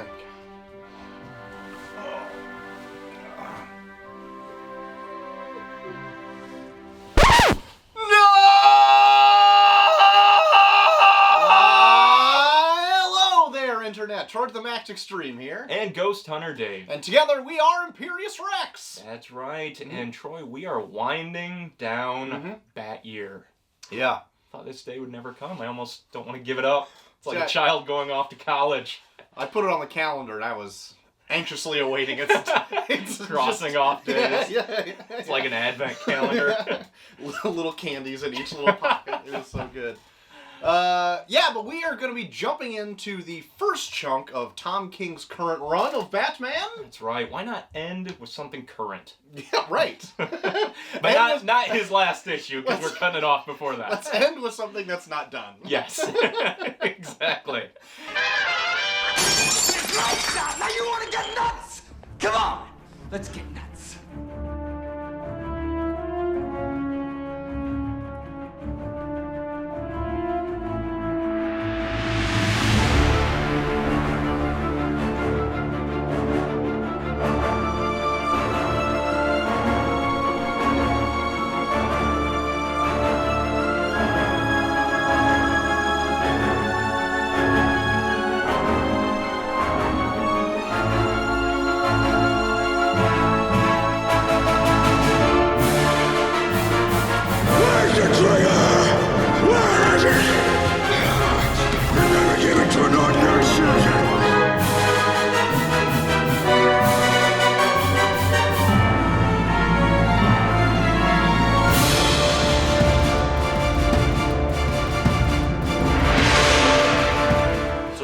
think. Internet, Toward the Max Extreme here. And Ghost Hunter Dave. And together we are Imperius Rex. That's right. Mm-hmm. And Troy, we are winding down Batyear. Yeah. Thought this day would never come. I almost don't want to give it up. It's like a child going off to college. I put it on the calendar and I was anxiously awaiting it. It's crossing off days. It's like an advent calendar. Little candies in each little pocket. It was so good. But we are going to be jumping into the first chunk of Tom King's current run of Batman. That's right. Why not end with something current? Yeah, right. But not his last issue, because we're cutting it off before that. Let's end with something that's not done. Yes. Exactly. Now you want to get nuts? Come on, let's get nuts.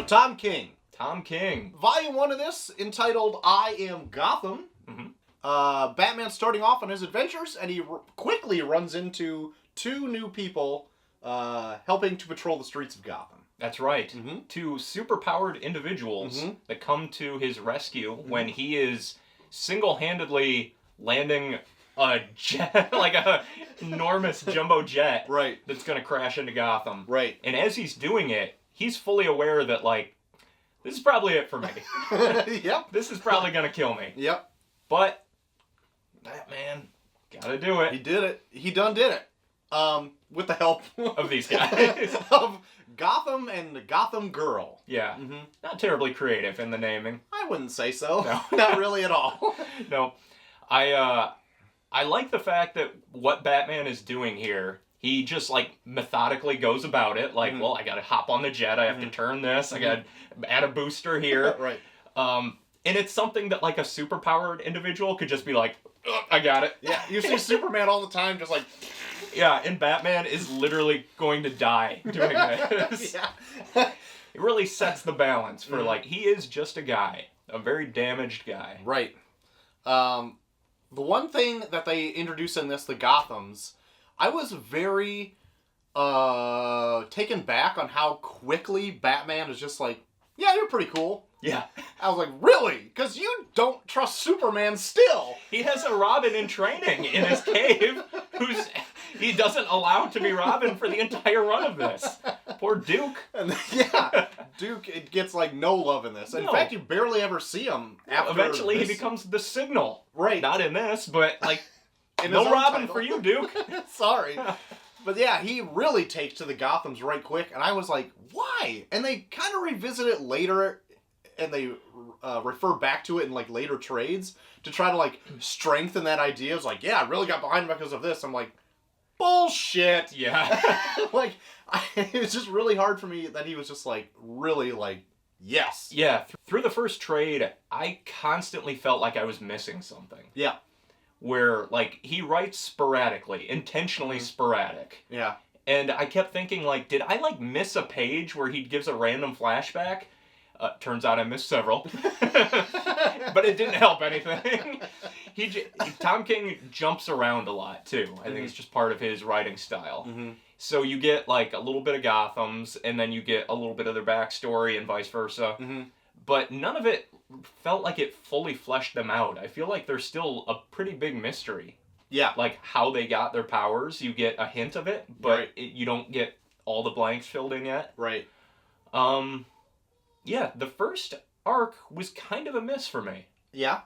Tom King. Volume 1 of this, entitled I Am Gotham. Batman's starting off on his adventures, and he quickly runs into two new people helping to patrol the streets of Gotham. That's right. Two superpowered individuals that come to his rescue when he is single-handedly landing a jet, like a enormous jumbo jet, that's going to crash into Gotham. Right. And as he's doing it, he's fully aware that, like, this is probably it for me. Yep. This is probably going to kill me. Yep. But Batman gotta do it. He did it. He done did it. With the help of these guys. Of Gotham and the Gotham Girl. Yeah. Not terribly creative in the naming. I wouldn't say so. No. Not really at all. No. I like the fact that what Batman is doing here, he just, like, methodically goes about it. Like, well, I gotta hop on the jet, I have to turn this, I gotta add a booster here. Right. And it's something that, like, a superpowered individual could just be like, I got it. Yeah, you see Superman all the time just like... Yeah, and Batman is literally going to die doing this. Yeah. It really sets the balance for, like, he is just a guy. A very damaged guy. Right. The one thing that they introduce in this, the Gothams, I was very taken back on how quickly Batman is just like, yeah, you're pretty cool. Yeah. I was like, really? Because you don't trust Superman still. He has a Robin in training in his cave he doesn't allow to be Robin for the entire run of this. Poor Duke. And yeah, Duke it gets like no love in this. In fact, you barely ever see him after eventually this. He becomes the Signal. Right. Not in this, but like, in no Robin for you, Duke. Sorry. But yeah, he really takes to the Gothams right quick, and I was like, why? And they kind of revisit it later, and they refer back to it in like later trades to try to like strengthen that idea. It's like, yeah, I really got behind him because of this. I'm like, bullshit. Yeah. Like, it was just really hard for me that he was just like, really like, yes. Yeah, through the first trade, I constantly felt like I was missing something. Yeah. Where, like, he writes sporadically, intentionally sporadic. Yeah. And I kept thinking, like, did I, like, miss a page where he gives a random flashback? Turns out I missed several. But it didn't help anything. Tom King jumps around a lot, too. I think it's just part of his writing style. So you get, like, a little bit of Gotham's, and then you get a little bit of their backstory, and vice versa. But none of it felt like it fully fleshed them out. I feel like there's still a pretty big mystery. Yeah. Like, how they got their powers. You get a hint of it, but you don't get all the blanks filled in yet. Right. Yeah, the first arc was kind of a miss for me. Yeah.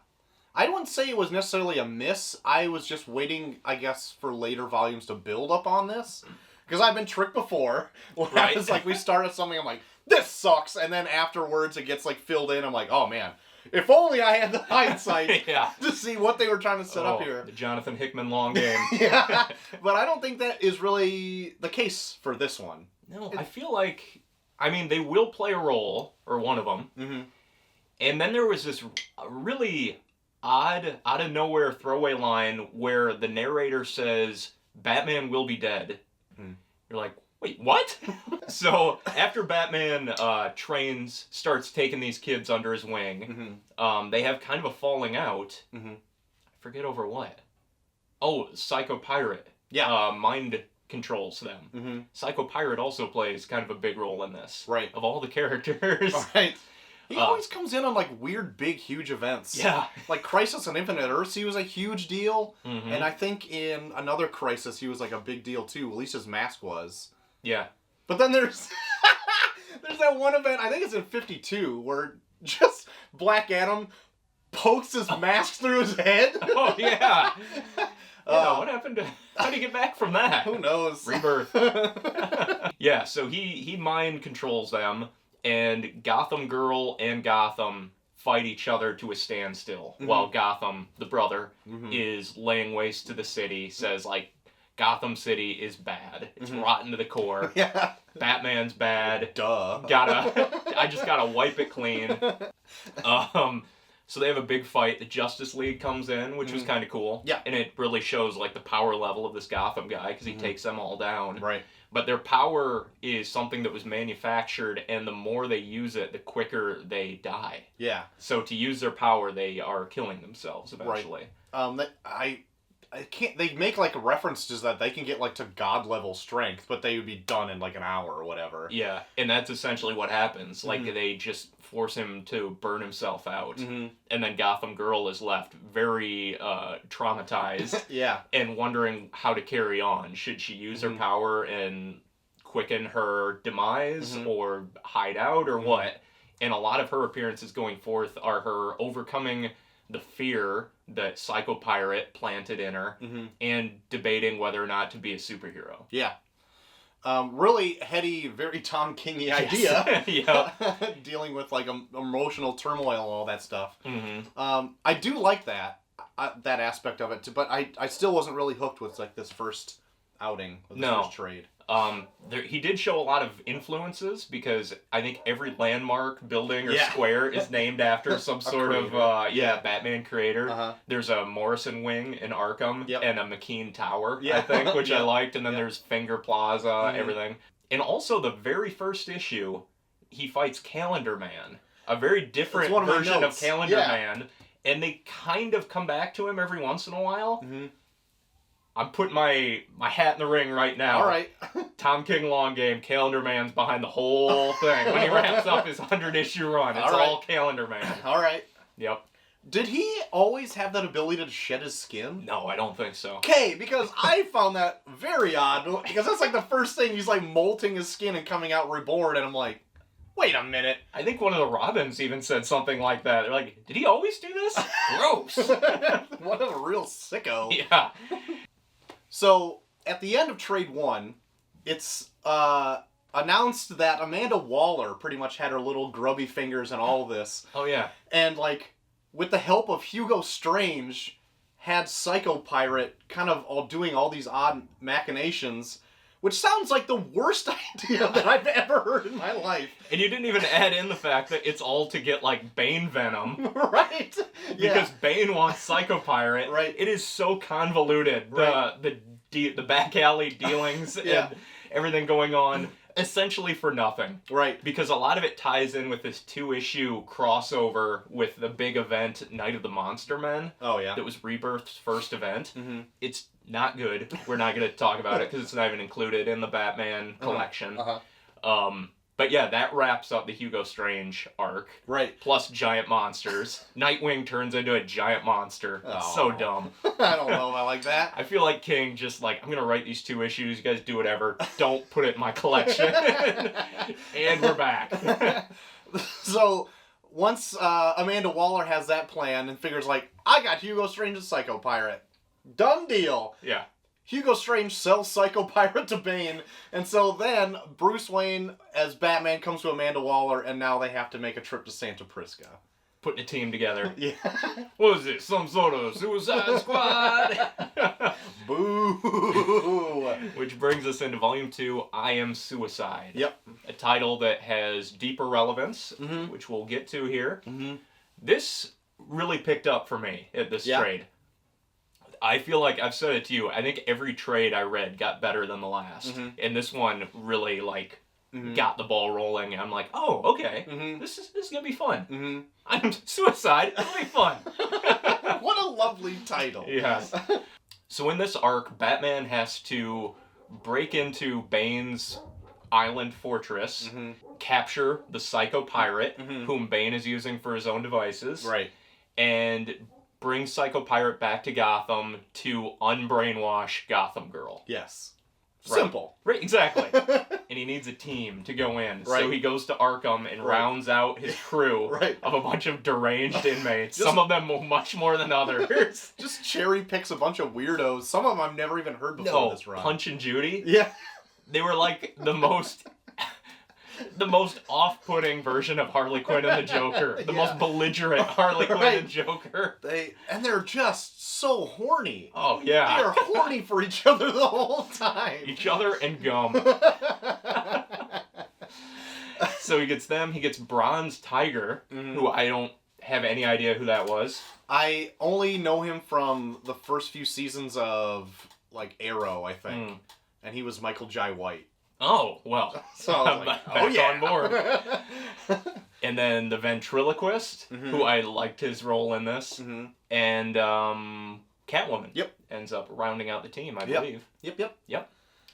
I wouldn't say it was necessarily a miss. I was just waiting, I guess, for later volumes to build up on this. Because I've been tricked before. Right. It's like we started something, I'm like, this sucks. And then afterwards it gets like filled in. I'm like, oh man, if only I had the hindsight to see what they were trying to set up here. The Jonathan Hickman long game. Yeah. But I don't think that is really the case for this one. No, I feel like, I mean, they will play a role, or one of them. Mm-hmm. And then there was this really odd, out of nowhere throwaway line where the narrator says, Batman will be dead. Mm. You're like, wait, what? So after Batman starts taking these kids under his wing, they have kind of a falling out. I forget over what. Oh, Psycho Pirate. Yeah. Mind controls them. Psycho Pirate also plays kind of a big role in this. Right. Of all the characters. Right. He always comes in on, like, weird, big, huge events. Yeah. Like, Crisis on Infinite Earths, he was a huge deal. And I think in another Crisis, he was, like, a big deal, too. At least his mask was. Yeah. But then there's... there's that one event, I think it's in 52, where just Black Adam pokes his mask through his head. Oh, yeah. Yeah, what happened to... How'd he get back from that? Who knows? Rebirth. Yeah, so he mind controls them, and Gotham Girl and Gotham fight each other to a standstill, while Gotham, the brother, is laying waste to the city, says, like, Gotham City is bad. It's rotten to the core. Yeah. Batman's bad. Duh. I just gotta wipe it clean. So they have a big fight. The Justice League comes in, which was kind of cool. Yeah. And it really shows, like, the power level of this Gotham guy, because he takes them all down. Right. But their power is something that was manufactured, and the more they use it, the quicker they die. Yeah. So to use their power, they are killing themselves eventually. Right. I can't. They make like references that they can get like to god level strength, but they would be done in like an hour or whatever. Yeah, and that's essentially what happens. Like they just force him to burn himself out, and then Gotham Girl is left very traumatized. Yeah, and wondering how to carry on. Should she use her power and quicken her demise, or hide out, or what? And a lot of her appearances going forth are her overcoming the fear that Psycho Pirate planted in her, and debating whether or not to be a superhero. Yeah. Really heady, very Tom King-y idea. Yeah. Dealing with like emotional turmoil and all that stuff. I do like that aspect of it, but I still wasn't really hooked with like this first outing, with this first trade. He did show a lot of influences, because I think every landmark, building, or square is named after some sort of Batman creator. There's a Morrison Wing in Arkham, and a McKean Tower, I think, which I liked, and then there's Finger Plaza, everything. And also the very first issue, he fights Calendar Man, a very different version of Calendar Man, and they kind of come back to him every once in a while. I'm putting my hat in the ring right now. All right. Tom King long game. Calendar Man's behind the whole thing. When he wraps up his 100-issue run, it's all Calendar Man. All right. Yep. Did he always have that ability to shed his skin? No, I don't think so. Okay, because I found that very odd. Because that's like the first thing, he's like molting his skin and coming out reborn, and I'm like, wait a minute. I think one of the Robins even said something like that. They're like, did he always do this? Gross. What a real sicko. Yeah. So, at the end of Trade 1, it's announced that Amanda Waller pretty much had her little grubby fingers in all of this. Oh, yeah. And, like, with the help of Hugo Strange, had Psycho Pirate kind of doing all these odd machinations, which sounds like the worst idea that I've ever heard in my life. And you didn't even add in the fact that it's all to get, like, Bane venom. Right. Because Bane wants Psycho Pirate. Right. It is so convoluted. Right. The back alley dealings and everything going on, essentially for nothing. Right. Because a lot of it ties in with this 2-issue crossover with the big event, Night of the Monster Men. Oh, yeah. That was Rebirth's first event. It's not good. We're not going to talk about it because it's not even included in the Batman collection. But yeah, that wraps up the Hugo Strange arc. Right. Plus giant monsters. Nightwing turns into a giant monster. It's so dumb. I don't know if I like that. I feel like King just like, I'm going to write these 2 issues. You guys do whatever. Don't put it in my collection. And we're back. So, once Amanda Waller has that plan and figures like, I got Hugo Strange's Psycho Pirate. Done deal. Yeah. Hugo Strange sells Psycho Pirate to Bane, and so then Bruce Wayne as Batman comes to Amanda Waller, and now they have to make a trip to Santa Prisca. Putting a team together. Yeah. What is it? Some sort of Suicide Squad? Boo! Which brings us into Volume 2, I Am Suicide. Yep. A title that has deeper relevance, which we'll get to here. This really picked up for me at this trade. I feel like, I've said it to you, I think every trade I read got better than the last. And this one really, like, got the ball rolling. And I'm like, oh, okay, this is going to be fun. I'm Suicide, it'll be fun. What a lovely title. Yes. So in this arc, Batman has to break into Bane's island fortress, capture the Psycho Pirate, whom Bane is using for his own devices. Right. And bring Psycho Pirate back to Gotham to unbrainwash Gotham Girl. Yes. Right. Simple. Right, exactly. And he needs a team to go in. Right. So he goes to Arkham and rounds out his crew of a bunch of deranged inmates. Some of them much more than others. Just cherry picks a bunch of weirdos. Some of them I've never even heard before this run. Punch and Judy. Yeah. They were like the most off-putting version of Harley Quinn and the Joker. The most belligerent Harley Quinn and Joker. They're just so horny. Oh, yeah. They are horny for each other the whole time. Each other and gum. So he gets them. He gets Bronze Tiger, who I don't have any idea who that was. I only know him from the first few seasons of, like, Arrow, I think. And he was Michael Jai White. Oh, well. So I was like, back on board. And then the ventriloquist, who I liked his role in this. And Catwoman. Yep. Ends up rounding out the team, I believe. Yep.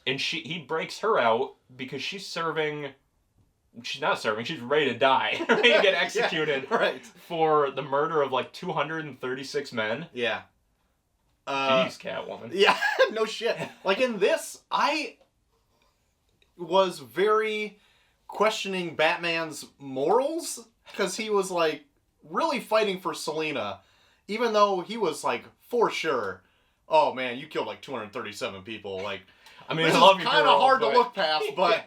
And he breaks her out because she's not serving, she's ready to die. Ready to get executed for the murder of like 236 men. Yeah. Jeez, Catwoman. Yeah, no shit. Like in this, I was very questioning Batman's morals because he was like really fighting for Selina, even though he was like for sure, oh man, you killed like 237 people. Like, I mean, this I love is you, kind of girl, hard to look past, but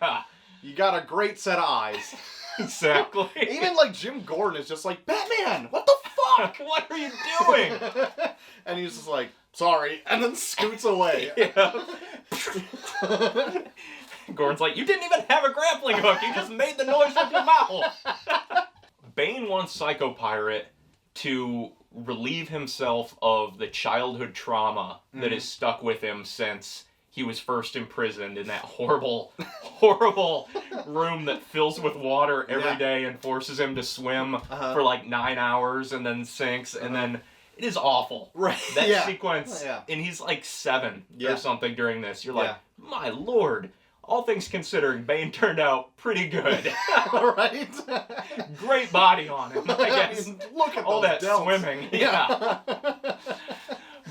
you got a great set of eyes. Exactly. Even like Jim Gordon is just like, Batman, what the fuck? What are you doing? And he's just like, sorry, and then scoots away. Gordon's like, you didn't even have a grappling hook. You just made the noise with your mouth. Bane wants Psycho Pirate to relieve himself of the childhood trauma that is stuck with him since he was first imprisoned in that horrible, horrible room that fills with water every day and forces him to swim for like 9 hours and then sinks and then... It is awful. Right. That sequence, and he's like 7 or something during this. You're like, my lord. All things considering, Bane turned out pretty good. Right? Great body on him, I guess. I mean, look at all that delts. swimming. Yeah.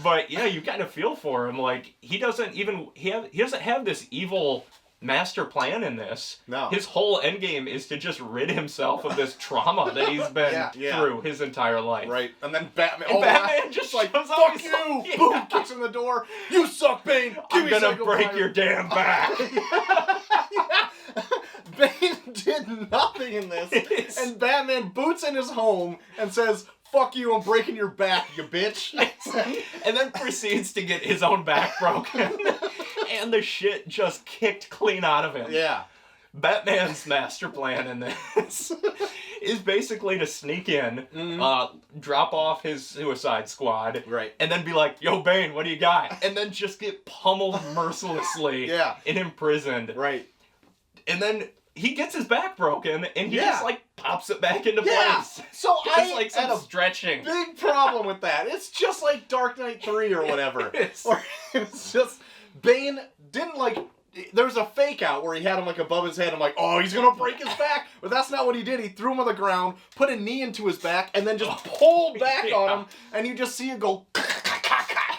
But yeah, you kind of feel for him. Like he doesn't have this evil master plan in this. No. His whole endgame is to just rid himself of this trauma that he's been through his entire life. Right. And then Batman... Batman just like, shows fuck up, you! like, Boom! Kicks in the door. You suck, Bane! I'm gonna break your damn back! Bane did nothing in this. And Batman boots in his home and says... Fuck you, I'm breaking your back, you bitch. And then proceeds to get his own back broken. And the shit just kicked clean out of him. Yeah. Batman's master plan in this is basically to sneak in, drop off his Suicide Squad, and then be like, yo, Bane, what do you got? And then just get pummeled mercilessly and imprisoned. Right. And then... he gets his back broken, and he just, like, pops it back into place. So just, like, some had a stretching. big problem with that. It's just like Dark Knight 3 or whatever. Or it's just, Bane didn't, like, there's a fake out where he had him, like, above his head. I'm like, oh, he's gonna break his back. But that's not what he did. He threw him on the ground, put a knee into his back, and then just pulled back on him. And you just see it go,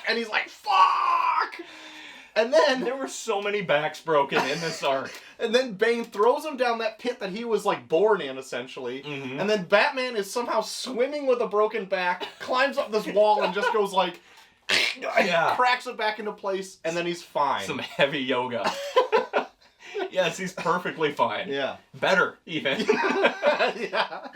and he's like, fuck! And then There were so many backs broken in this arc. And then Bane throws him down that pit that he was, like, born in, essentially. Mhm. And then Batman is somehow swimming with a broken back, climbs up this wall, and just goes, like, Yeah. cracks it back into place, and then he's fine. Some heavy yoga. Yes, he's perfectly fine. Yeah. Better, even. Yeah.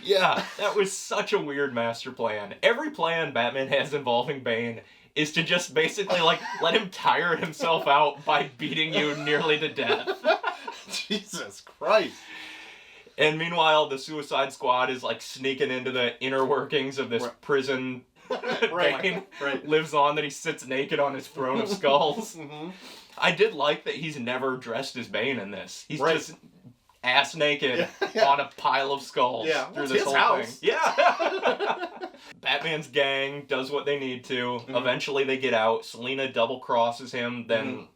Yeah, that was such a weird master plan. Every plan Batman has involving Bane is to just basically, like, let him tire himself out by beating you nearly to death. Jesus Christ. And meanwhile, the Suicide Squad is, like, sneaking into the inner workings of this Right. prison. Right, Bane right. lives on that he sits naked on his throne of skulls. Mm-hmm. I did like that he's never dressed as Bane in this. He's Right. just ass naked Yeah. on a pile of skulls Yeah, through it's this his whole house. thing. Yeah. Batman's gang does what they need to. Mhm. Eventually they get out. Selina double crosses him, then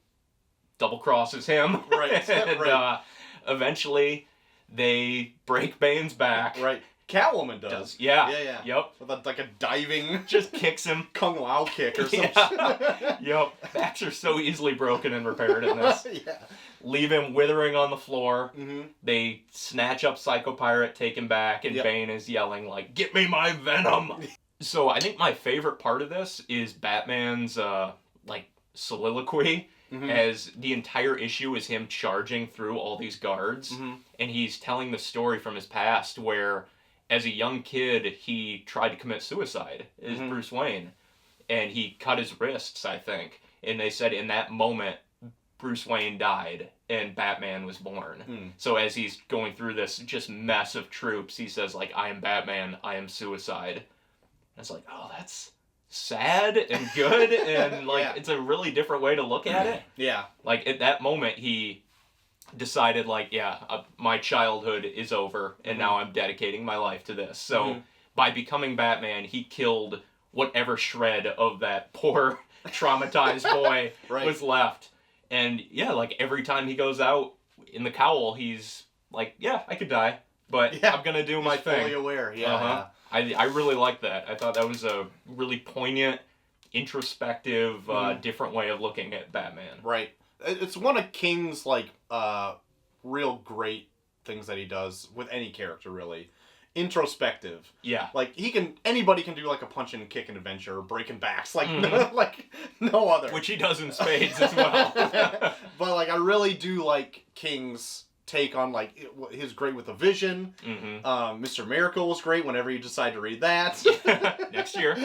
double crosses him. Right, And right. Eventually they break Bane's back. Right. Catwoman does. Yeah. Yeah. Yep. With like a diving Just kicks him. Kung Lao kick or something. Yeah. Yep. Backs are so easily broken and repaired in this. Yeah. Leave him withering on the floor. Mm-hmm. They snatch up Psycho Pirate, take him back, and Yep. Bane is yelling, like, "Get me my venom!" So I think my favorite part of this is Batman's, like, soliloquy, Mhm. as the entire issue is him charging through all these guards, Mhm. and he's telling the story from his past where, as a young kid, he tried to commit suicide as Mhm. Bruce Wayne, and he cut his wrists, I think, and they said in that moment, Bruce Wayne died and Batman was born. Hmm. So as he's going through this just mess of troops, he says, like, "I am Batman, I am suicide." And it's like, oh, that's sad and good, and, like, Yeah. it's a really different way to look at it. Yeah. Like, at that moment, he decided, like, yeah, my childhood is over, and now I'm dedicating my life to this. So, Mhm. by becoming Batman, he killed whatever shred of that poor, traumatized boy Right. was left. And, yeah, like, every time he goes out in the cowl, he's like, yeah, I could die, but Yeah. I'm gonna do my He's fully thing. aware. Yeah. Uh-huh. I really like that. I thought that was a really poignant, introspective, Mhm. different way of looking at Batman. Right. It's one of King's, like, real great things that he does with any character, really. Introspective. Yeah. Like, anybody can do, like, a punch and kick and adventure or breaking backs. Like, Mhm. like, no other. Which he does in spades as well. But, like, I really do like King's take on, like, his great with the Vision. Mm-hmm. Mr. Miracle was great whenever you decide to read that. Next year.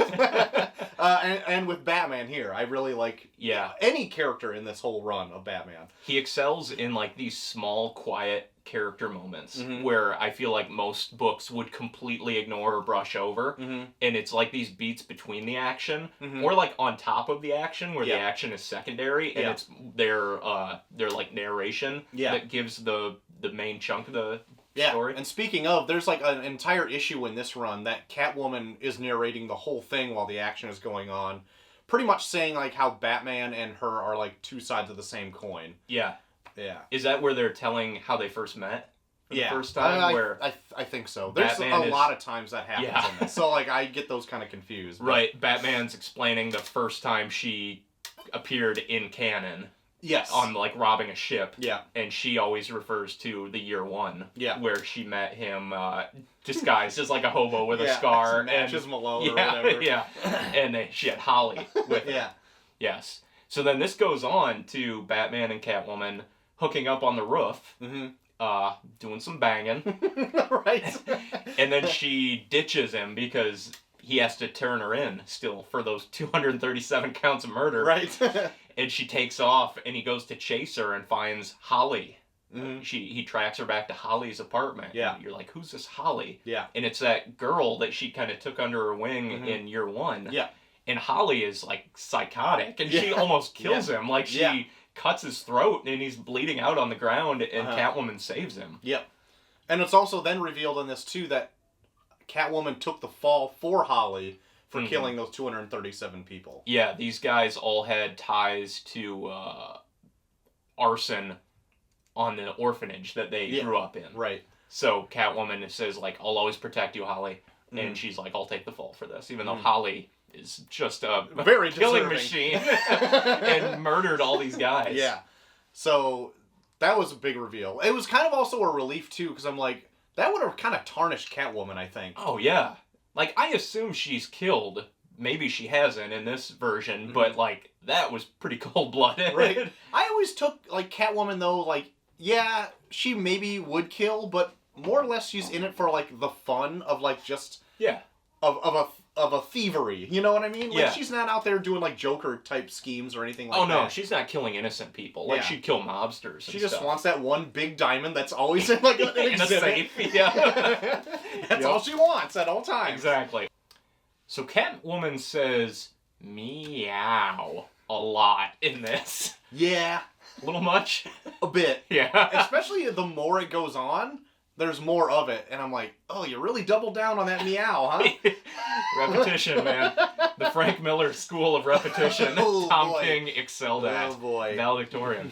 And with Batman here, I really like Yeah. any character in this whole run of Batman. He excels in, like, these small, quiet character moments Mhm. where I feel like most books would completely ignore or brush over. Mm-hmm. And it's like these beats between the action, Mhm. or like on top of the action, where Yeah. the action is secondary, and Yeah. it's their like narration Yeah. that gives the main chunk of the Yeah, story. and speaking of, there's like an entire issue in this run that Catwoman is narrating the whole thing while the action is going on, pretty much saying like how Batman and her are like two sides of the same coin. Yeah. Yeah. Is that where they're telling how they first met? For Yeah. the first time? I think so. There's Batman a is- lot of times that happens Yeah. in this. So like I get those kind of confused. but- Right. Batman's explaining the first time she appeared in canon Yes. on, like, robbing a ship. Yeah. And she always refers to the year one. Yeah. Where she met him disguised as, like, a hobo with a Yeah, scar. matches and, Malone or yeah, whatever. yeah. And she had Holly with her. Yeah. Yes. So then this goes on to Batman and Catwoman hooking up on the roof, Mm-hmm. doing some banging. Right. And then she ditches him because he has to turn her in still for those 237 counts of murder. Right. And she takes off, and he goes to chase her and finds Holly. Mhm. He tracks her back to Holly's apartment. Yeah. And you're like, who's this Holly? Yeah. And it's that girl that she kind of took under her wing Mhm. in year one. Yeah. And Holly is, like, psychotic, and she Yeah. almost kills him. Like, she Yeah. cuts his throat, and he's bleeding out on the ground, and Uh-huh. Catwoman saves him. Yep. And it's also then revealed in this too that Catwoman took the fall for Holly for Mhm. killing those 237 people. Yeah, these guys all had ties to arson on the orphanage that they Yeah. grew up in. Right. So Catwoman says, like, I'll always protect you, Holly. Mhm. And she's like, I'll take the fall for this. Even though Mhm. Holly is just a Very killing deserving. machine and murdered all these guys. Yeah. So that was a big reveal. It was kind of also a relief too, because I'm like, that would have kind of tarnished Catwoman, I think. Oh yeah. Like, I assume she's killed. Maybe she hasn't in this version, but like, that was pretty cold-blooded. Right. I always took like Catwoman though, like, yeah, she maybe would kill, but more or less she's in it for like the fun of like just Yeah. of a thievery. You know what I mean? Like, Yeah. she's not out there doing like Joker type schemes or anything like that. Oh no, she's not killing innocent people. Like, Yeah. she'd kill mobsters and She just stuff. wants that one big diamond that's always in like an in a exhibit. safe. Yeah. That's all she wants at all times. Exactly. So Catwoman says meow a lot in this. Yeah, A little much? a bit. Yeah. Especially the more it goes on, there's more of it. And I'm like, oh, you really doubled down on that meow, huh? Repetition, man. The Frank Miller School of Repetition. Oh, Tom boy. King excelled at. Oh, boy. Valedictorian.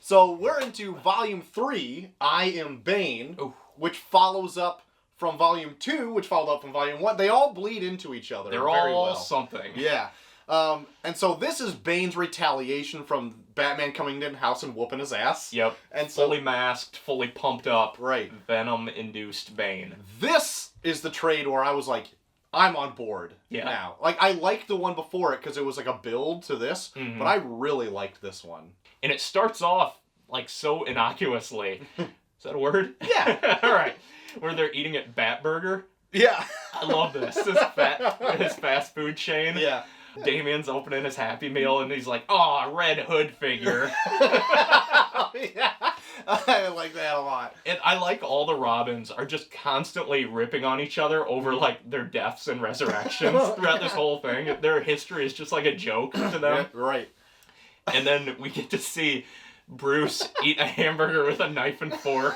So we're into Volume 3, I Am Bane, Ooh. which follows up from Volume 2, which followed up from Volume 1. They all bleed into each other They're very all well. something. Yeah. And so this is Bane's retaliation from Batman coming in house and whooping his ass. Yep. And so, Fully masked, fully pumped up. right. Venom-induced Bane. This is the trade where I was like, I'm on board Yeah. now. Like, I liked the one before it because it was like a build to this, Mhm. but I really liked this one. And it starts off, like, so innocuously. Is that a word? Yeah. All right. Where they're eating at Batburger. Yeah. I love this. His fast food chain. Yeah. Damien's opening his Happy Meal and he's like, "Oh, Red Hood figure." Yeah. I like that a lot. And I like all the Robins are just constantly ripping on each other over like their deaths and resurrections throughout this whole thing. Their history is just like a joke to them. Yeah, right. And then we get to see Bruce eat a hamburger with a knife and fork.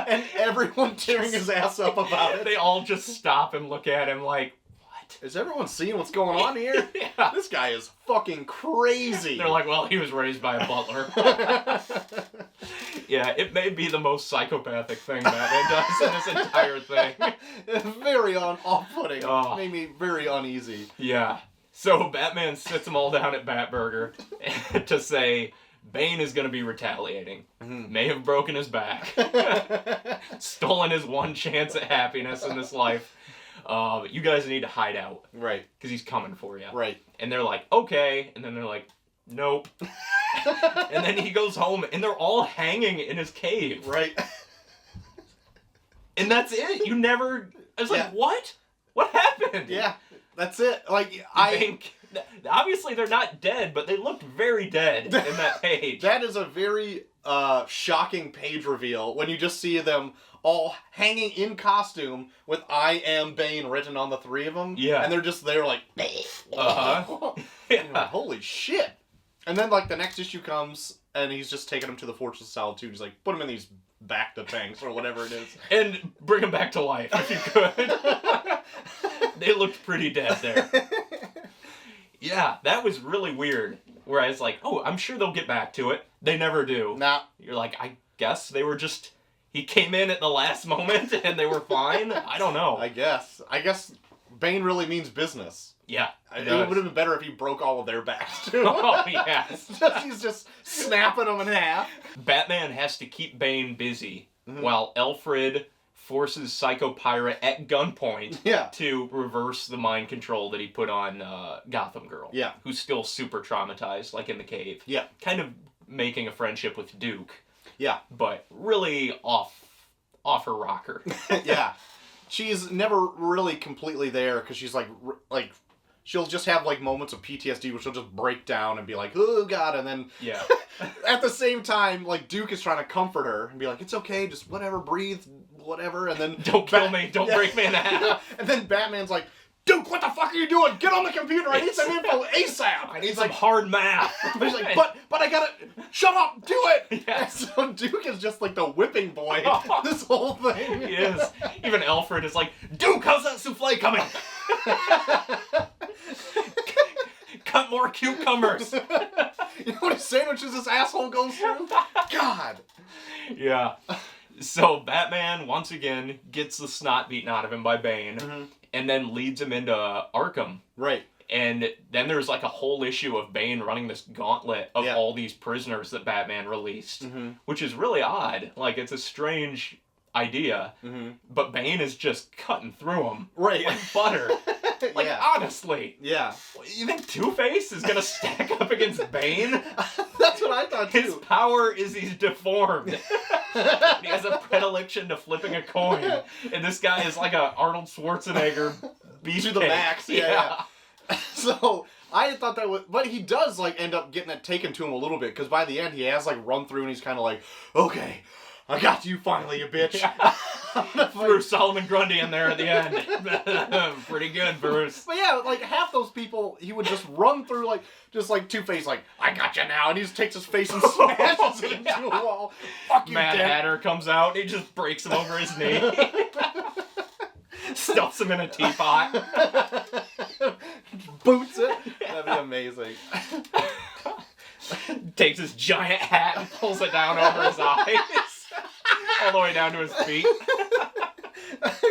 And everyone tearing his ass up about it. They all just stop and look at him like, what? Is everyone seeing what's going on here? Yeah. This guy is fucking crazy. They're like, well, he was raised by a butler. Yeah, it may be the most psychopathic thing Batman does in this entire thing. Very off-putting. Oh. Made me very uneasy. Yeah. So Batman sits them all down at Batburger to say Bane is going to be retaliating. May have broken his back. Stolen his one chance at happiness in this life. You guys need to hide out. Right. Because he's coming for you. Right. And they're like, okay. And then they're like, nope. And then he goes home and they're all hanging in his cave. Right. And that's it. You never... I was Yeah. like, what? What happened? Yeah. That's it. Like, Obviously they're not dead, but they looked very dead in that page. That is a very shocking page reveal when you just see them all hanging in costume with "I am Bane" written on the three of them. Yeah. And they're just there like, Uh-huh. You're like, Yeah. holy shit. And then like the next issue comes and he's just taking them to the Fortress of Solitude. He's like, put them in these back to tanks or whatever it is. And bring them back to life if you could. They looked pretty dead there. Yeah, that was really weird. Where I was like, oh, I'm sure they'll get back to it. They never do. Nah. You're like, I guess they were just... He came in at the last moment and they were fine? I don't know. I guess Bane really means business. Yeah. It would have been better if he broke all of their backs too. Oh, yes. He's just snapping them in half. Batman has to keep Bane busy while Alfred forces Psycho Pirate at gunpoint Yeah. to reverse the mind control that he put on Gotham Girl. Yeah. Who's still super traumatized, like in the cave. Yeah. Kind of making a friendship with Duke, Yeah. but really off her rocker. Yeah. She's never really completely there because she's like she'll just have like moments of PTSD where she'll just break down and be like, oh god, and then Yeah. at the same time like Duke is trying to comfort her and be like, it's okay, just whatever, breathe, whatever, and then Don't kill me, don't break me in half. And then Batman's like, Duke, what the fuck are you doing? Get on the computer, I need some info ASAP. I need some hard math. He's like, but I gotta, shut up, do it! Yeah. And so Duke is just like the whipping boy this whole thing. He is. Even Alfred is like, Duke, how's that souffle coming? Cut more cucumbers. You know how many sandwiches this asshole goes through? God. Yeah. So Batman, once again, gets the snot beaten out of him by Bane, and then leads him into Arkham. Right. And then there's like a whole issue of Bane running this gauntlet of all these prisoners that Batman released, which is really odd. Like, it's a strange idea, but Bane is just cutting through them Right. like butter. Like, honestly. Yeah. You think Two-Face is gonna stack up against Bane? That's what I thought, too. His power is he's deformed. He has a predilection to flipping a coin. And this guy is like a Arnold Schwarzenegger beefcake. To the max, yeah. So, I thought that was... But he does, like, end up getting it taken to him a little bit, because by the end, he has, like, run through, and he's kind of like, okay, I got you finally, you bitch. Yeah. Threw Solomon Grundy in there at the end. Pretty good, Bruce. But yeah, like, half those people, he would just run through, like, just like Two-Face, like, I got you now, and he just takes his face and smashes it into a wall. Fuck you, Mad Dad. Hatter comes out, and he just breaks him over his knee. Stuffs him in a teapot. Boots it. That'd be amazing. Takes his giant hat and pulls it down over his eyes. All the way down to his feet.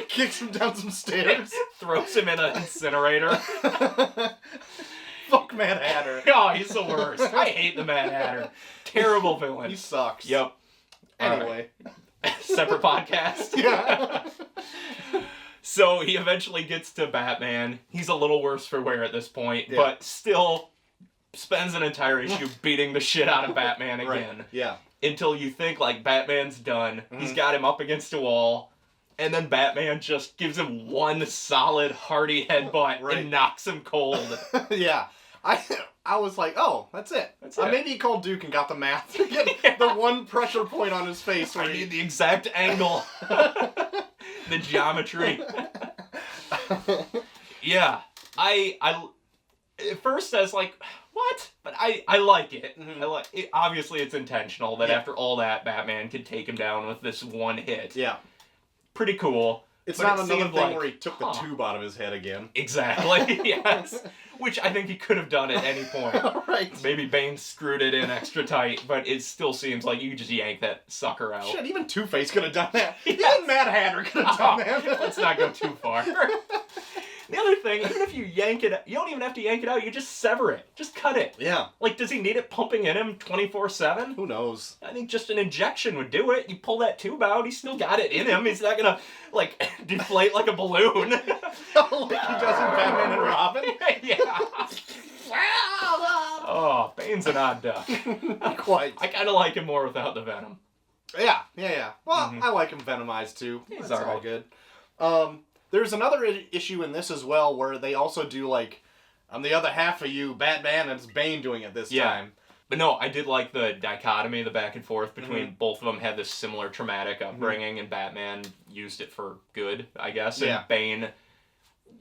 Kicks him down some stairs. Throws him in an incinerator. Fuck Mad Hatter. Oh, he's the worst. I hate the Mad Hatter. Terrible villain. He sucks. Yep. Anyway. Separate podcast. Yeah. So he eventually gets to Batman. He's a little worse for wear at this point, Yeah. but still spends an entire issue beating the shit out of Batman again. Right. Yeah. Until you think, like, Batman's done. He's got him up against a wall. And then Batman just gives him one solid, hearty headbutt and knocks him cold. Yeah. I was like, oh, that's it. That's it. Maybe he called Duke and got the math to get the one pressure point on his face. I need the exact angle. The geometry. Yeah. I at first I was like, what? But I like it. I like it. Obviously it's intentional that after all that, Batman could take him down with this one hit. Yeah. Pretty cool. It's but not it another seemed thing like, where he took the tube out of his head again. Exactly. Yes. Which I think he could have done at any point. Right. Maybe Bane screwed it in extra tight, but it still seems like you could just yank that sucker out. Shit, even Two-Face could have done that. Yes. Even Mad Hatter could have done that. Let's not go too far. The other thing, even if you yank it, you don't even have to yank it out, you just sever it. Just cut it. Yeah. Like, does he need it pumping in him 24/7? Who knows? I think just an injection would do it. You pull that tube out, he's still got it in him. He's not gonna, like, deflate like a balloon. Like he does in Batman and Robin? Yeah. Oh, Bane's an odd duck. Quite. I kind of like him more without the venom. Yeah. Well, I like him venomized too. He's That's all good. There's another issue in this as well where they also do like, I'm the other half of you, Batman, and it's Bane doing it this time. But no, I did like the dichotomy, the back and forth between both of them had this similar traumatic upbringing, and Batman used it for good, I guess. And Bane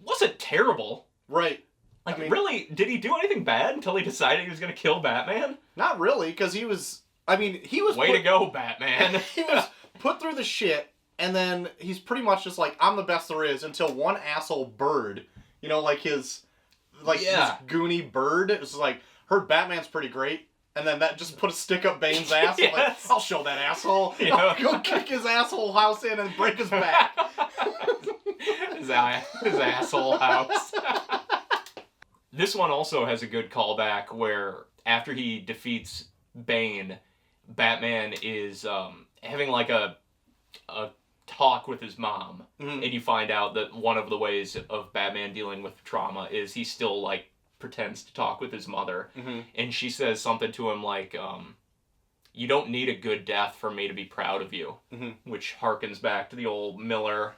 wasn't terrible. Right. Like, I mean, really, did he do anything bad until he decided he was going to kill Batman? Not really, because he was... Way to go, Batman. He was put through the shit, and then he's pretty much just like, I'm the best there is, until one asshole bird, you know, like his... Like, this goony bird, it was like, heard Batman's pretty great, and then that just put a stick up Bane's ass. Yes. Like, I'll show that asshole. Yeah. I'll go kick his asshole house in and break his back. his asshole house. This one also has a good callback where after he defeats Bane, Batman is having like a talk with his mom, and you find out that one of the ways of Batman dealing with trauma is he still like pretends to talk with his mother, and she says something to him like, you don't need a good death for me to be proud of you, which harkens back to the old Miller,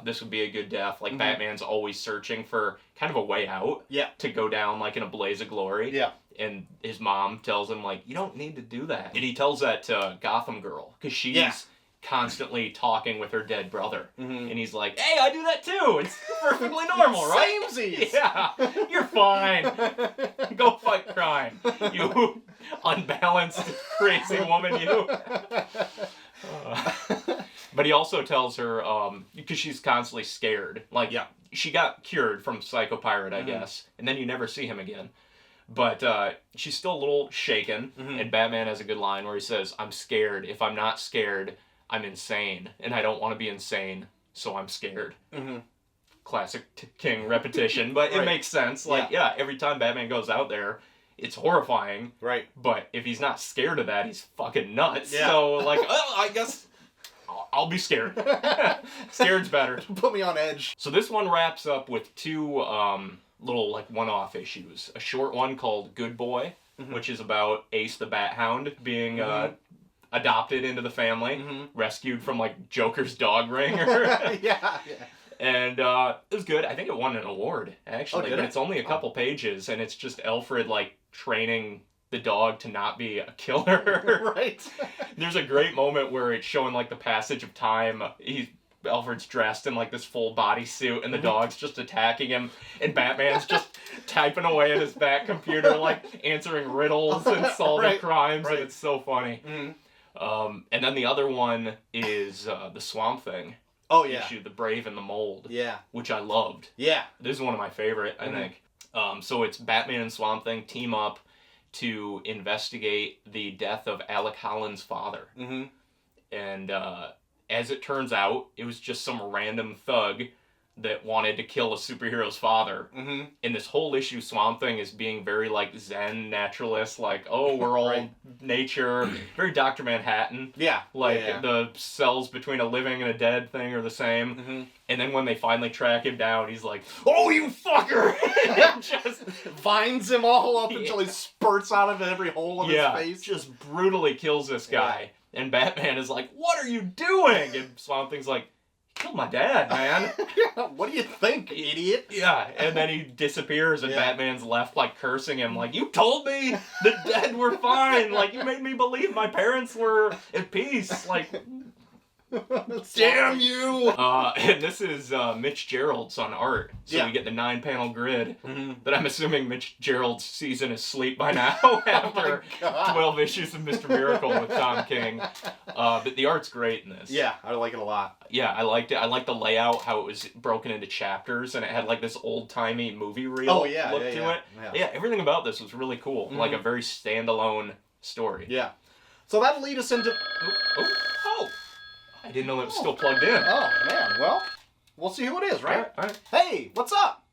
this would be a good death. Like, Batman's always searching for kind of a way out to go down, like, in a blaze of glory. Yeah. And his mom tells him, like, you don't need to do that. And he tells that to Gotham Girl, because she's constantly talking with her dead brother. And he's like, hey, I do that too. It's perfectly normal, right? Samesies! Yeah, you're fine. Go fight crime, you unbalanced, crazy woman, you. But he also tells her, because she's constantly scared. Like, she got cured from Psychopirate, I guess, and then you never see him again. But she's still a little shaken, and Batman has a good line where he says, I'm scared. If I'm not scared, I'm insane, and I don't want to be insane, so I'm scared. classic King repetition, but it Right. makes sense. Like, yeah, every time Batman goes out there, it's horrifying. Right. But if he's not scared of that, he's fucking nuts. Yeah. So, like, I guess I'll be scared. Scared's better. Put me on edge. So this one wraps up with two little, like, one-off issues. A short one called Good Boy, which is about Ace the Bat Hound being adopted into the family, rescued from, like, Joker's dog ring. Yeah. And it was good. I think it won an award, actually. did But it? it's only a couple pages, and it's just Alfred, like, training the dog to not be a killer. Right. There's a great moment where it's showing, like, the passage of time. Alfred's dressed in, like, this full bodysuit, and the dog's just attacking him, and Batman's just typing away at his back computer, like, answering riddles and solving crimes, and it's so funny. And then the other one is the Swamp Thing. Oh, yeah. Issue, The Brave and the Mold. Yeah. Which I loved. Yeah. This is one of my favorite, I think. So it's Batman and Swamp Thing team up to investigate the death of Alec Holland's father. And as it turns out, it was just some random thug that wanted to kill a superhero's father. And this whole issue, Swamp Thing is being very, like, Zen naturalist, like, oh, we're all nature, very Dr. Manhattan. Yeah. Like, Yeah. the cells between a living and a dead thing are the same. And then when they finally track him down, he's like, oh, you fucker! Just vines him all up until he spurts out of every hole of his face. Just brutally kills this guy. And Batman is like, what are you doing? And Swamp Thing's like, killed my dad, man. What do you think, idiot? Yeah, and then he disappears and Batman's left, like, cursing him, like, you told me the dead were fine. Like, you made me believe my parents were at peace. Like, damn you! And this is Mitch Gerald's on art. So we get the 9-panel grid that I'm assuming Mitch Gerald's season is sleep by now after 12 issues of Mr. Miracle with Tom King. But the art's great in this. Yeah, I like it a lot. Yeah, I liked it. I liked the layout, how it was broken into chapters, and it had, like, this old-timey movie reel look to it. Yeah, everything about this was really cool. Like a very standalone story. Yeah. So that'll lead us into... Oh! I didn't know it was still plugged in. Oh, man. Well, we'll see who it is, right? All right. Hey, what's up?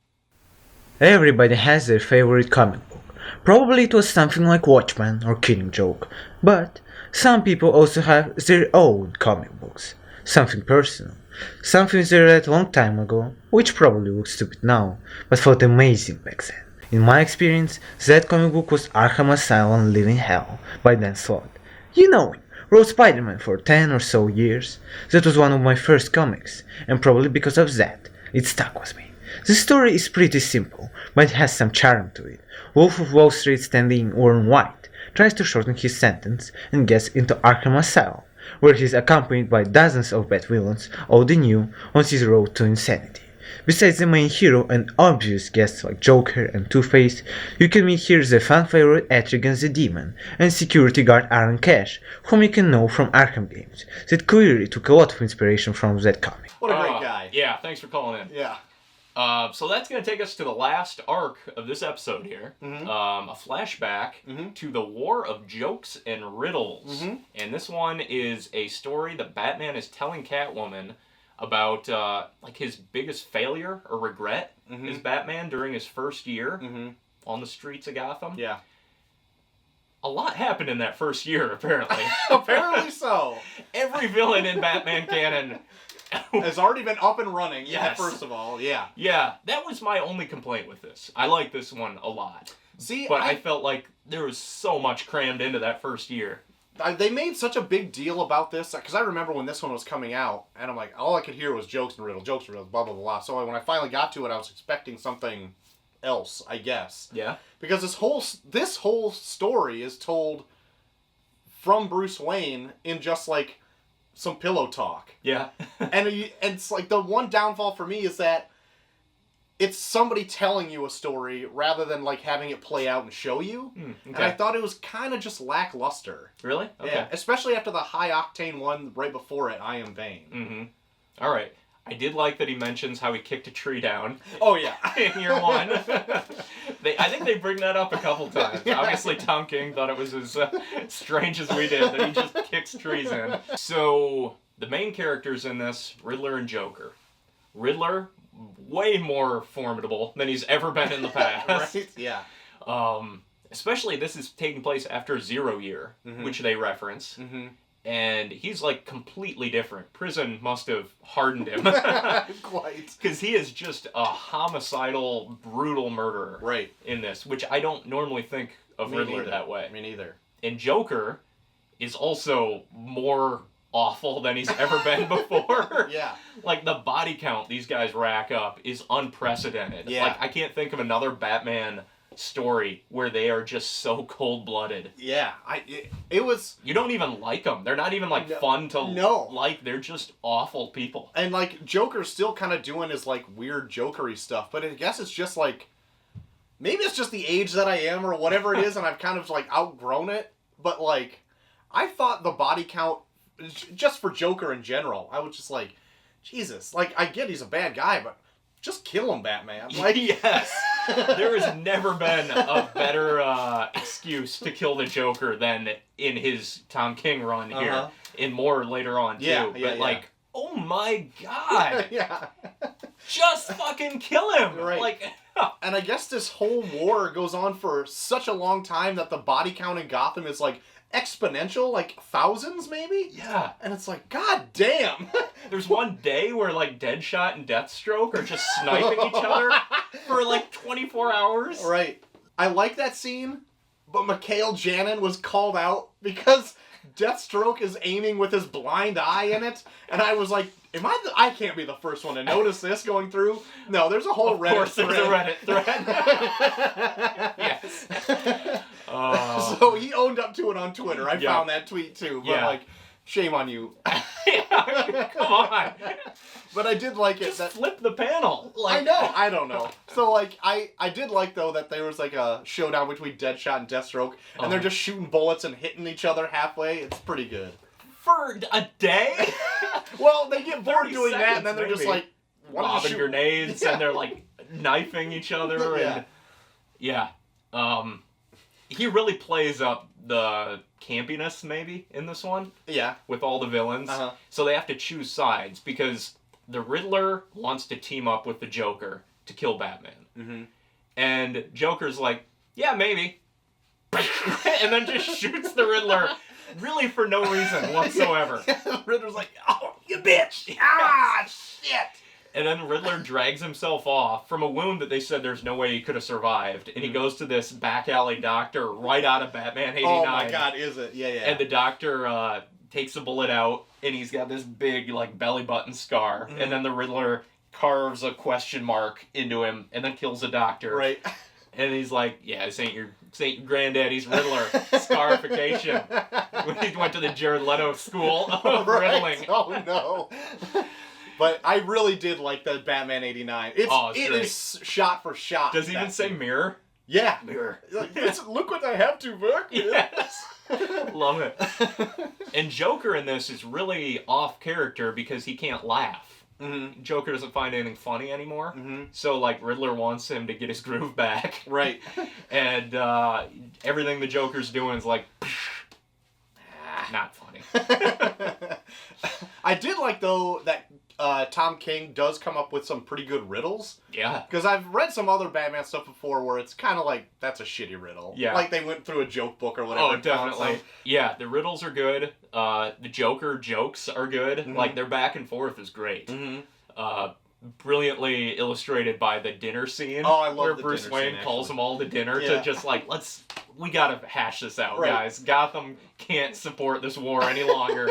Everybody has their favorite comic book. Probably it was something like Watchmen or Killing Joke. But some people also have their own comic books. Something personal. Something they read a long time ago, which probably looks stupid now, but felt amazing back then. In my experience, that comic book was Arkham Asylum Living Hell by Dan Slott. You know him. Wrote Spider-Man for 10 or so years. That was one of my first comics, and probably because of that, it stuck with me. The story is pretty simple, but it has some charm to it. Wolf of Wall Street, standing Warren White, tries to shorten his sentence and gets into Arkham Asylum, where he is accompanied by dozens of bad villains, old and new, on his road to insanity. Besides the main hero and obvious guests like Joker and Two-Face, you can meet here the fan favorite Etrigan the Demon and security guard Aaron Cash, whom you can know from Arkham games, that clearly took a lot of inspiration from that comic. What a great guy. Yeah, thanks for calling in. Yeah. So that's going to take us to the last arc of this episode here. A flashback to the War of Jokes and Riddles. And this one is a story that Batman is telling Catwoman about like his biggest failure or regret as Batman during his first year on the streets of Gotham. Yeah. A lot happened in that first year, apparently. Apparently so. Every villain in Batman canon has already been up and running. Yes. First of all, yeah. Yeah, that was my only complaint with this. I like this one a lot. See, but I felt like there was so much crammed into that first year. They made such a big deal about this, because I remember when this one was coming out, and I'm like, all I could hear was jokes and riddles, blah, blah, blah. So when I finally got to it, I was expecting something else, I guess. Yeah. Because this whole story is told from Bruce Wayne in just, like, some pillow talk. Yeah. and it's like, the one downfall for me is that it's somebody telling you a story rather than, like, having it play out and show you. Okay. And I thought it was kind of just lackluster. Really? Okay. Yeah, especially after the high-octane one right before it, I Am Bane. All right. I did like that he mentions how he kicked a tree down. Oh, yeah. In year one. I think they bring that up a couple times. Yeah. Obviously, Tom King thought it was as strange as we did, that he just kicks trees in. So, the main characters in this, Riddler and Joker. Riddler, way more formidable than he's ever been in the past. Right? Yeah. Especially this is taking place after 0 year, which they reference. And he's like completely different. Prison must have hardened him. Quite. Because he is just a homicidal, brutal murderer. Right. In this, which I don't normally think of Riddler that way. Me neither. And Joker is also more awful than he's ever been before. Yeah. Like, the body count these guys rack up is unprecedented. Yeah. Like, I can't think of another Batman story where they are just so cold-blooded. Yeah. It was... You don't even like them. They're not even, like, fun to like. They're just awful people. And, like, Joker's still kind of doing his, like, weird Jokery stuff, but I guess it's just, like... Maybe it's just the age that I am or whatever it is, and I've kind of, like, outgrown it. But, like, I thought the body count, just for Joker in general, I was just like, Jesus. Like, I get he's a bad guy, but just kill him, Batman. Like, yes. There has never been a better excuse to kill the Joker than in his Tom King run here. And more later on, too. But, like, oh my God. Yeah. Just fucking kill him. Right. Like... And I guess this whole war goes on for such a long time that the body count in Gotham is, like, exponential, like, thousands, maybe? Yeah. And it's like, God damn! There's one day where, like, Deadshot and Deathstroke are just sniping each other for, like, 24 hours. Right. I like that scene, but Mikhail Janin was called out because Deathstroke is aiming with his blind eye in it, and I was like, I can't be the first one to notice this going through. No, there's a whole Reddit thread. There's a Reddit thread. Yes. So he owned up to it on Twitter. I found that tweet too, but like, shame on you. Come on. But I did like it. Just flip the panel. Like... I know. I don't know. So like, I did like though that there was like a showdown between Deadshot and Deathstroke, and they're just shooting bullets and hitting each other halfway. It's pretty good. For a day? Well, they get bored doing that, and then they're just like lobbing grenades, and they're like knifing each other, and he really plays up the campiness maybe in this one. Yeah, with all the villains. So they have to choose sides because the Riddler wants to team up with the Joker to kill Batman, and Joker's like, yeah, maybe, and then just shoots the Riddler. Really for no reason whatsoever. Riddler's like, oh, you bitch! Ah, shit! And then Riddler drags himself off from a wound that they said there's no way he could have survived. And he goes to this back alley doctor right out of Batman 89. Oh my God, is it? Yeah, yeah. And the doctor takes a bullet out, and he's got this big, like, belly button scar. And then the Riddler carves a question mark into him, and then kills the doctor. Right. And he's like, yeah, this ain't your granddaddy's Riddler. Scarification. He went to the Jared Leto school of riddling. Oh, no. But I really did like the Batman 89. It is shot for shot. Does he even say mirror? Yeah. Mirror. Look what I have to work with. Yes. Love it. And Joker in this is really off character because he can't laugh. Joker doesn't find anything funny anymore. So, like, Riddler wants him to get his groove back. Right. And everything the Joker's doing is like, not funny. I did like, though, that Tom King does come up with some pretty good riddles. Yeah. Because I've read some other Batman stuff before where it's kind of like, that's a shitty riddle. Yeah. Like they went through a joke book or whatever. Oh, definitely. Yeah, the riddles are good. The Joker jokes are good. Like, their back and forth is great. Brilliantly illustrated by the dinner scene. Oh, I love where Bruce Wayne calls them all to dinner to just like, we gotta hash this out, guys. Gotham can't support this war any longer.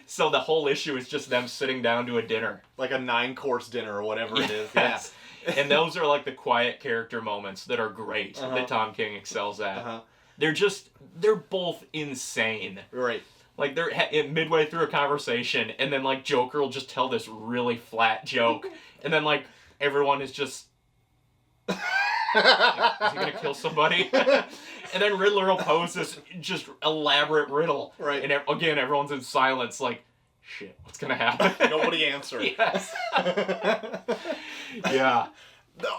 So the whole issue is just them sitting down to a dinner. Like a 9-course dinner or whatever it is. Yes. And those are like the quiet character moments that are great that Tom King excels at. They're both insane. Right. Like they're midway through a conversation and then like Joker will just tell this really flat joke and then like everyone is just... is he gonna kill somebody? And then Riddler will pose this just elaborate riddle. Right. And again, everyone's in silence like, shit, what's gonna happen? Nobody answered. Yes. Yeah.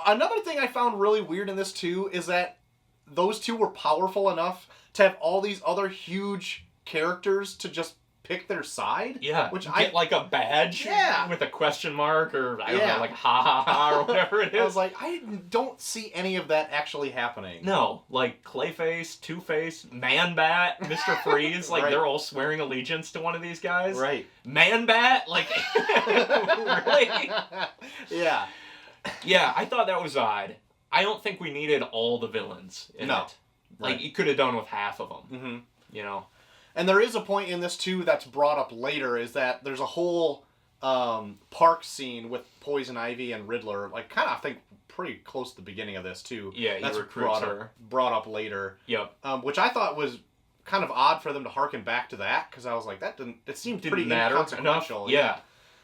Another thing I found really weird in this too is that those two were powerful enough to have all these other huge characters to just pick their side. Yeah, Which get like a badge Yeah. with a question mark or I don't Yeah. know, like ha ha ha or whatever it is. I was like, I don't see any of that actually happening. No, like Clayface, Two-Face, Man-Bat, Mr. Freeze, like Right. they're all swearing allegiance to one of these guys. Right. Man-Bat? Like, really? Yeah. Yeah, I thought that was odd. I don't think we needed all the villains in No. it. Like, Right. you could have done with half of them, Mm-hmm. you know? And there is a point in this too that's brought up later, is that there's a whole park scene with Poison Ivy and Riddler, like kind of I think pretty close to the beginning of this too. Yeah, he that's recruits her. brought up later. Yep. Which I thought was kind of odd for them to harken back to that, because I was like, it seemed pretty Didn't matter enough. inconsequential. Yeah.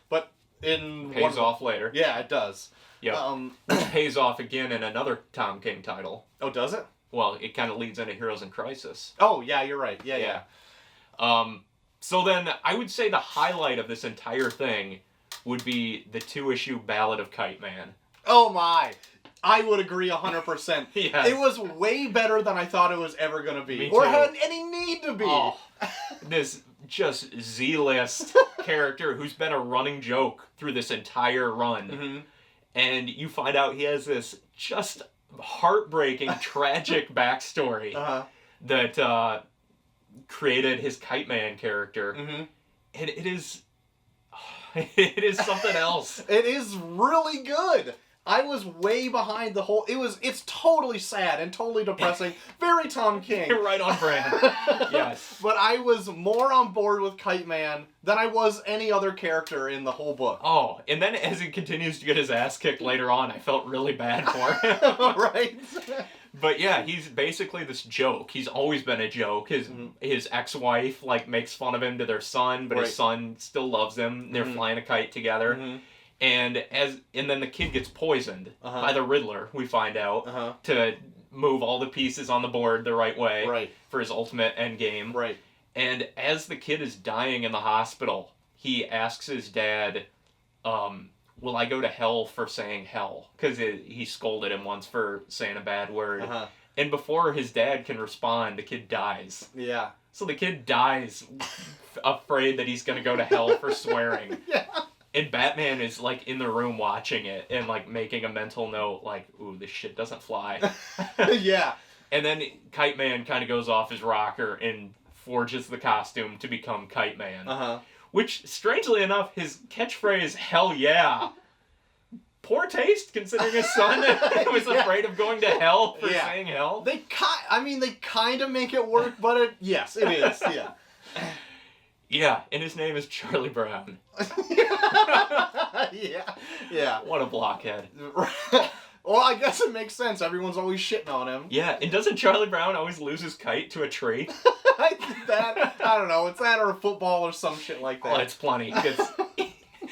But in Pays off later. Yeah, it does. Yep. Which pays off again in another Tom King title. Oh, does it? Well, it kind of leads into Heroes in Crisis. Oh, yeah, you're right. Yeah. So then I would say the highlight of this entire thing would be the 2-issue Ballad of Kite Man. Oh my! I would agree 100%. Yes. It was way better than I thought it was ever going to be. Me Or too. had any need to be. Oh, this just Z-list character who's been a running joke through this entire run. Mm-hmm. And you find out he has this just heartbreaking, tragic backstory Uh-huh. that created his Kite Man character. Mm-hmm. And it is... It is something else. It is really good. I was way behind the whole... It's totally sad and totally depressing. Very Tom King. You're right on brand. Yes. But I was more on board with Kite Man than I was any other character in the whole book. Oh, and then as he continues to get his ass kicked later on, I felt really bad for him. Right? But yeah, he's basically this joke. He's always been a joke. His ex-wife like makes fun of him to their son, but Right. his son still loves him. They're flying a kite together. Mm-hmm. And then the kid gets poisoned Uh-huh. by the Riddler, we find out, Uh-huh. to move all the pieces on the board the right way Right. for his ultimate endgame. Right. And as the kid is dying in the hospital, he asks his dad, will I go to hell for saying hell? Because he scolded him once for saying a bad word. Uh-huh. And before his dad can respond, the kid dies. Yeah. So the kid dies afraid that he's going to go to hell for swearing. Yeah. And Batman is, like, in the room watching it and, like, making a mental note, like, ooh, this shit doesn't fly. Yeah. And then Kite Man kind of goes off his rocker and forges the costume to become Kite Man. Uh-huh. Which, strangely enough, his catchphrase, hell yeah. Poor taste, considering his son was Yeah. afraid of going to hell for Yeah. saying hell. They kind of make it work, but yes, it is. Yeah. Yeah, and his name is Charlie Brown. Yeah. Yeah. What a blockhead. Well, I guess it makes sense. Everyone's always shitting on him. Yeah, and doesn't Charlie Brown always lose his kite to a tree? I don't know. It's that or a football or some shit like that. Well, it's plenty.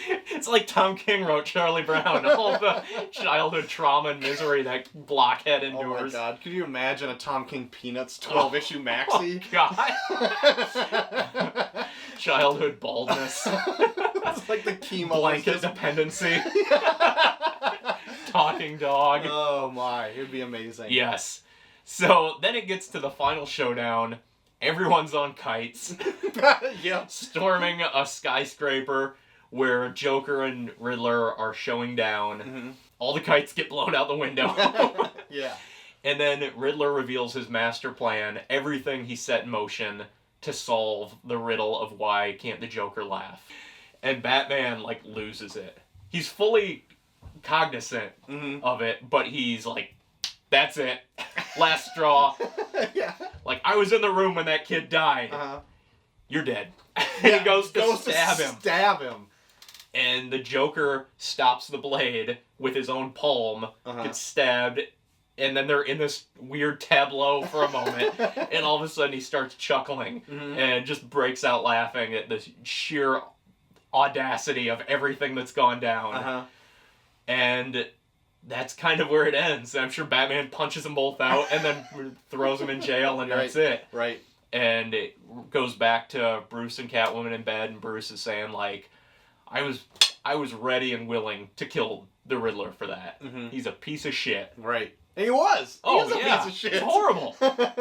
It's like Tom King wrote Charlie Brown. All the childhood trauma and misery that blockhead Oh my endures. god. Could you imagine a Tom King Peanuts 12-issue maxi? Oh, God. Childhood baldness. It's like the chemo. Blanket dependency. Talking dog. Oh my. It'd be amazing. Yes. So then it gets to the final showdown. Everyone's on kites. Yep. Storming a skyscraper where Joker and Riddler are showing down. Mm-hmm. All the kites get blown out the window. Yeah. And then Riddler reveals his master plan, everything he set in motion to solve the riddle of why can't the Joker laugh. And Batman, like, loses it. He's fully cognizant of it, but he's like, that's it. Last straw. Yeah. Like, I was in the room when that kid died. Uh-huh. You're dead. And Yeah, he goes to stab him. Stab him. And the Joker stops the blade with his own palm, gets stabbed, and then they're in this weird tableau for a moment, and all of a sudden he starts chuckling and just breaks out laughing at the sheer audacity of everything that's gone down. And that's kind of where it ends. I'm sure Batman punches them both out and then throws them in jail, and that's it. Right. And it goes back to Bruce and Catwoman in bed, and Bruce is saying, like, I was ready and willing to kill the Riddler for that. He's a piece of shit. Right. And he was. He is a piece of shit. He's horrible.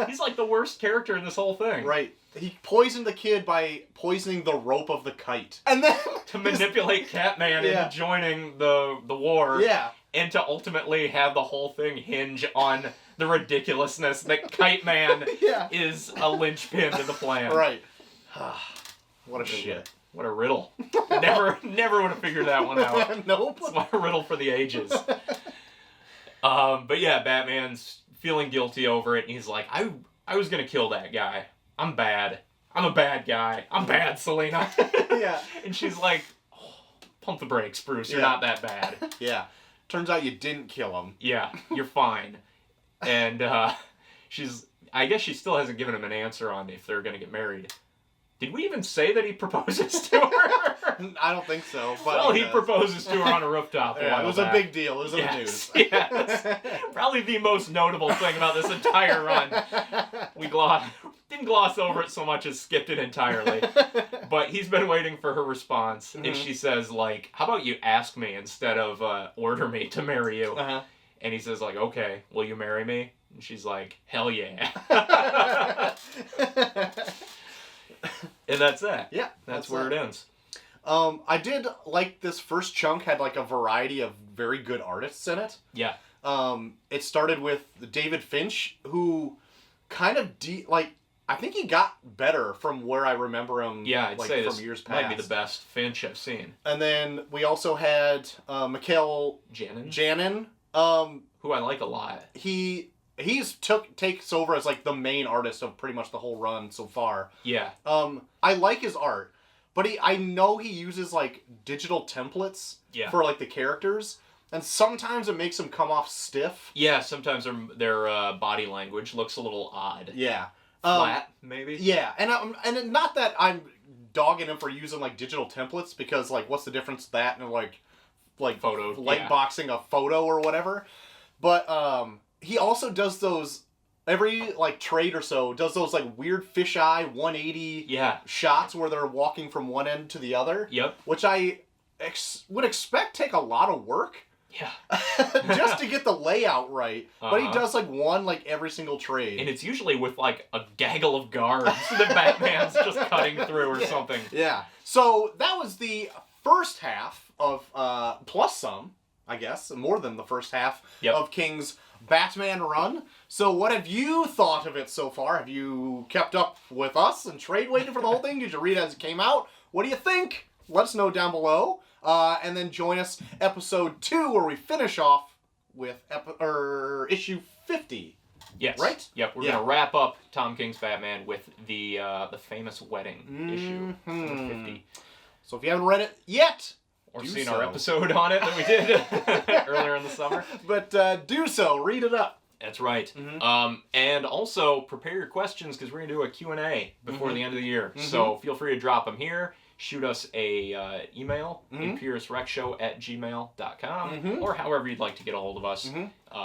He's like the worst character in this whole thing. Right. he poisoned the kid by poisoning the rope of the kite. And then... To manipulate Catman into joining the war. Yeah. And to ultimately have the whole thing hinge on the ridiculousness that Kite Man is a linchpin to the plan. Right. What a shit. What a riddle. Never would have figured that one out. Nope. It's a riddle for the ages. But yeah, Batman's feeling guilty over it, and he's like, I was gonna kill that guy. I'm bad. I'm a bad guy. I'm bad, Selina. Yeah. And she's like, oh, pump the brakes, Bruce. You're not that bad. Yeah. Turns out you didn't kill him. Yeah, you're fine. And I guess she still hasn't given him an answer on if they're gonna get married. Did we even say that he proposes to her? I don't think so. But well, he proposes to her on a rooftop. Yeah, it was a big deal. It was in the news. Yeah, that's probably the most notable thing about this entire run. We didn't gloss over it so much as skipped it entirely. But he's been waiting for her response, and she says, like, how about you ask me instead of order me to marry you? Uh-huh. And he says, like, okay, will you marry me? And she's like, hell yeah. And that's that. Yeah. That's where it ends. I did like this first chunk had like a variety of very good artists in it. Yeah. It started with David Finch, who kind of I think he got better from where I remember him. Yeah, I'd say from this years past. might be the best Finch I've seen. And then we also had Mikhail Janin. Who I like a lot. Takes over as like the main artist of pretty much the whole run so far. Yeah. I like his art, but I know he uses like digital templates for like the characters, and sometimes it makes them come off stiff. Yeah, sometimes their body language looks a little odd. Yeah. Flat, maybe. Yeah, and not that I'm dogging him for using like digital templates, because like what's the difference that and like photo light boxing a photo or whatever, but he also does those every like trade or so, does those like weird fisheye 180 shots where they're walking from one end to the other. Yep. Which I would expect take a lot of work. Yeah. Just to get the layout right. But he does like one like every single trade. And it's usually with like a gaggle of guards that Batman's just cutting through or something. Yeah. So that was the first half of plus some, I guess, more than the first half of King's Batman run. So what have you thought of it so far? Have you kept up with us and trade waiting for the whole thing? Did you read it as it came out? What do you think? Let us know down below. And then join us episode 2 where we finish off with issue 50. Yes. Right? Yep. We're gonna wrap up Tom King's Batman with the famous wedding issue 50. So if you haven't read it yet, or seen our episode on it that we did earlier in the summer. But do so. Read it up. That's right. And also prepare your questions, because we're going to do a Q&A before the end of the year. So feel free to drop them here. Shoot us a email, IMPERIUSREXShow@gmail.com, or however you'd like to get a hold of us.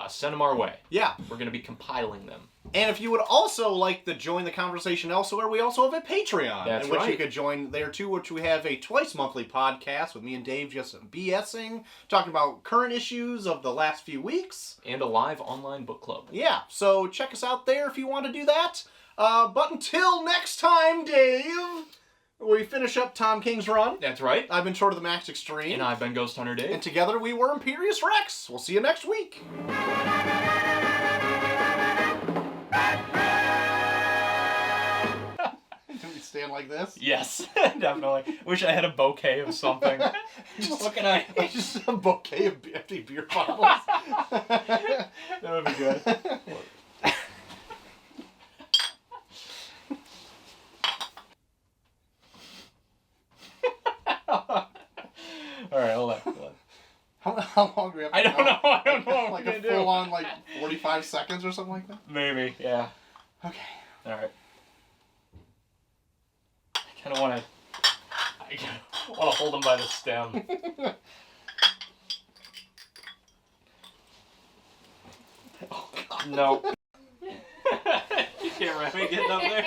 Send them our way. Yeah. We're going to be compiling them. And if you would also like to join the conversation elsewhere, we also have a Patreon. That's in which you could join there too, which we have a twice monthly podcast with me and Dave just BSing, talking about current issues of the last few weeks. And a live online book club. Yeah, so check us out there if you want to do that. But until next time, Dave, we finish up Tom King's run. That's right. I've been Short of the Max Extreme. And I've been Ghost Hunter Dave. And together we were Imperious Rex. We'll see you next week. Do we stand like this? Yes, definitely. Wish I had a bouquet of something. What can I... Just a bouquet of empty beer bottles. That would be good. Alright, hold on. How long do we have to I don't know what like we're a gonna do. full on 45 seconds or something like that? Maybe, yeah. Okay. Alright. I kind of want to hold him by the stem. Oh, God. No. You can't wrap me getting up there.